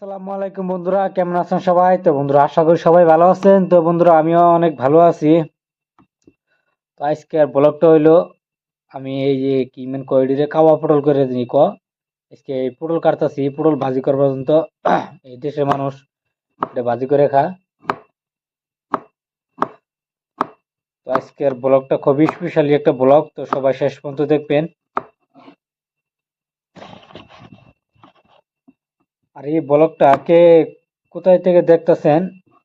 আসসালামু আলাইকুম বন্ধুরা, কেমন আছেন সবাই? তো বন্ধুরা, আশা করি সবাই ভালো আছেন। তো বন্ধুরা, আমিও অনেক ভালো আছি। তো আজকের ব্লগটা হইলো, আমি এই যে কি মেন কয়ডিরে কাওয়া পটল করে দিই আজকে এই পটল কাটতাছি, পটল ভাজি করবার জন্য। তো এই দেশের মানুষ এটা ভাজি করে খা। তো আজকের ব্লগটা খুবই স্পেশালি একটা ব্লগ, তো সবাই শেষ পর্যন্ত দেখবেন। আর এই ব্লগটা কে কোথায় থেকে দেখতেছেন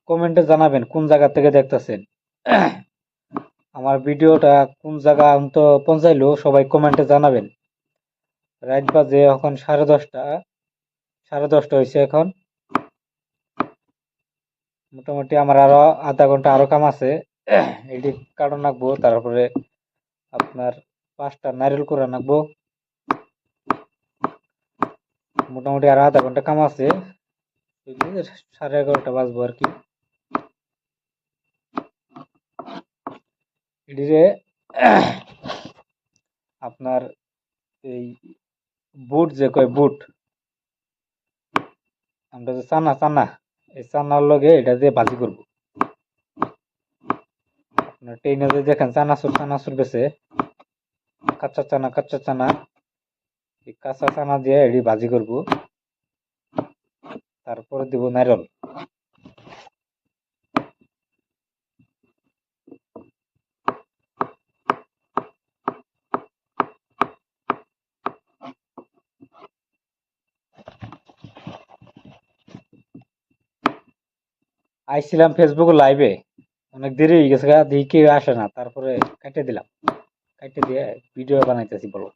কমেন্টে জানাবেন, কোন জায়গা থেকে দেখতেছেন। আমার ভিডিওটা কোন জায়গা অন্ত পৌঁছাইলো সবাই কমেন্টে জানাবেন। রাত বাজে এখন 10:30, 10:30 হয়েছে এখন। মোটামুটি আমার আরো আধা ঘন্টা আরো কাম আছে। এটি কারণ রাখবো, তারপরে আপনার 5টা নারিয়েল করে রাখবো। মোটামুটি আরো আধা ঘন্টা কাম আছে, 11:30 বাজবো আর কি। এটিরে আপনার এই বুট যে কয় বুট, আমরা যে চানা চানা, এই চানার লগে এটা দিয়ে ভাজি করবো। আপনার ট্রেনে যে দেখেন চানাচুর চানাচুর বেছে, কাঁচা চানা, এই কাঁচা চানা দিয়ে এটি ভাজি করব। তারপরে দিব নারল। আইছিলাম ফেসবুক লাইভে, অনেক দেরি হয়ে গেছে গা, দেখি কেউ আসে না, তারপরে কাটে দিলাম। কাটে দিয়ে ভিডিও বানাইতেছি বলো।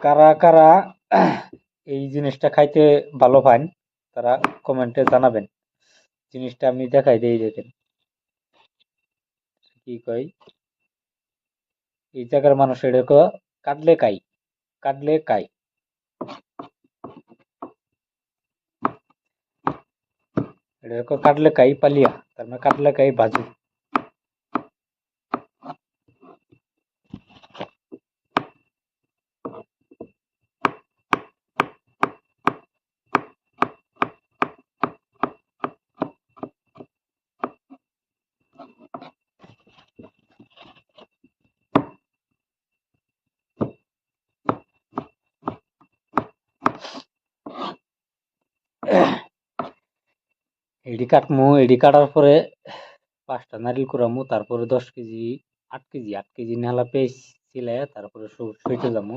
কারা কারা এই জিনিসটা খাইতে ভালো পান, তারা কমেন্টে জানাবেন। জিনিসটা আমি দেখাই দিই, দেখেন কি কই। এই জায়গার মানুষ এটাকে কাটলে কাই, কাটলে কাই, এটাকে কাটলে কাই পালিয়া, তার মানে কাটলে কাই ভাজি। এডি কাটমু, এডি কাটার পরে 5টা নারিয়েল কুড়ামু, তারপরে 10 কেজি, 8 কেজি নেলা পেঁয়াজ চিলাইয়া তারপরে শুইতে যামু।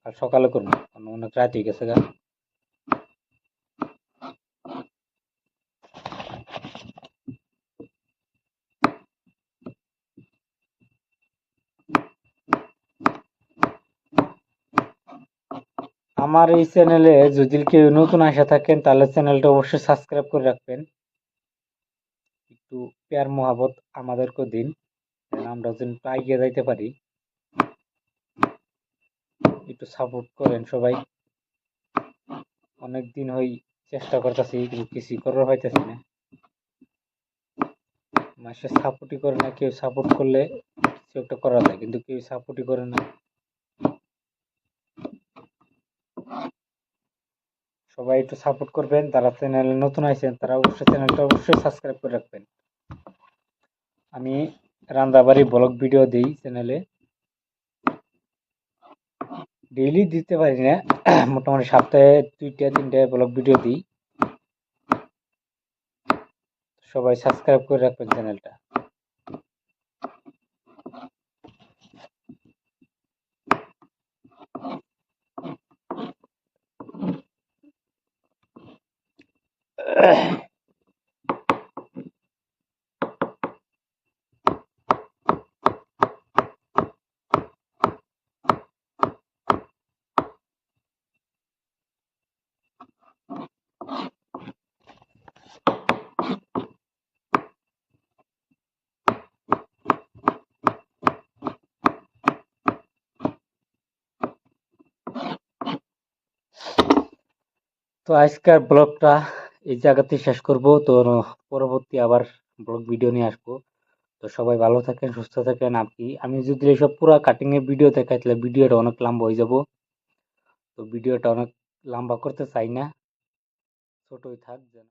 আর সকালে করবো, কারণ অনেক রাত হয়ে গেছে গা। আমার এই চ্যানেলে যদি কেউ নতুন আসা থাকেন, তাহলে চ্যানেলটা অবশ্যই সাবস্ক্রাইব করে রাখবেন। একটু প্যার মহাবত আমাদেরকে দিন, যেন আমরা যেন এগিয়ে যাইতে পারি। একটু সাপোর্ট করেন সবাই। অনেক দিন হই চেষ্টা করতেছি, কিন্তু কিছু করার পাইতেছি না। মাসে সাপোর্টই করে না, কেউ সাপোর্ট করলে কিছু একটা করা যায়, কিন্তু কেউ সাপোর্টই করে না। সবাই একটু সাপোর্ট করবেন, যারা চ্যানেলে নতুন আছেন তারা অবশ্যই চ্যানেলটা অবশ্যই সাবস্ক্রাইব করে রাখবেন। আমি রান্দাবাড়ি ব্লগ ভিডিও দিই চ্যানেলে, ডেইলি দিতে পারি না, মোটামুটি সপ্তাহে 2টা 3টা ব্লগ ভিডিও দিই। সবাই সাবস্ক্রাইব করে রাখবেন চ্যানেলটা। তো আজকের ব্লগটা এই জায়গাতেই শেষ করব। তো পরবর্তী আবার ব্লগ ভিডিও নিয়ে আসবো। তো সবাই ভালো থাকেন, সুস্থ থাকেন। আমি যদি এসব পুরা কাটিং এর ভিডিও দেখাই তাহলে ভিডিওটা অনেক লম্বা হয়ে যাব। তো ভিডিওটা অনেক লম্বা করতে চাই না, ছোটই থাক যেন।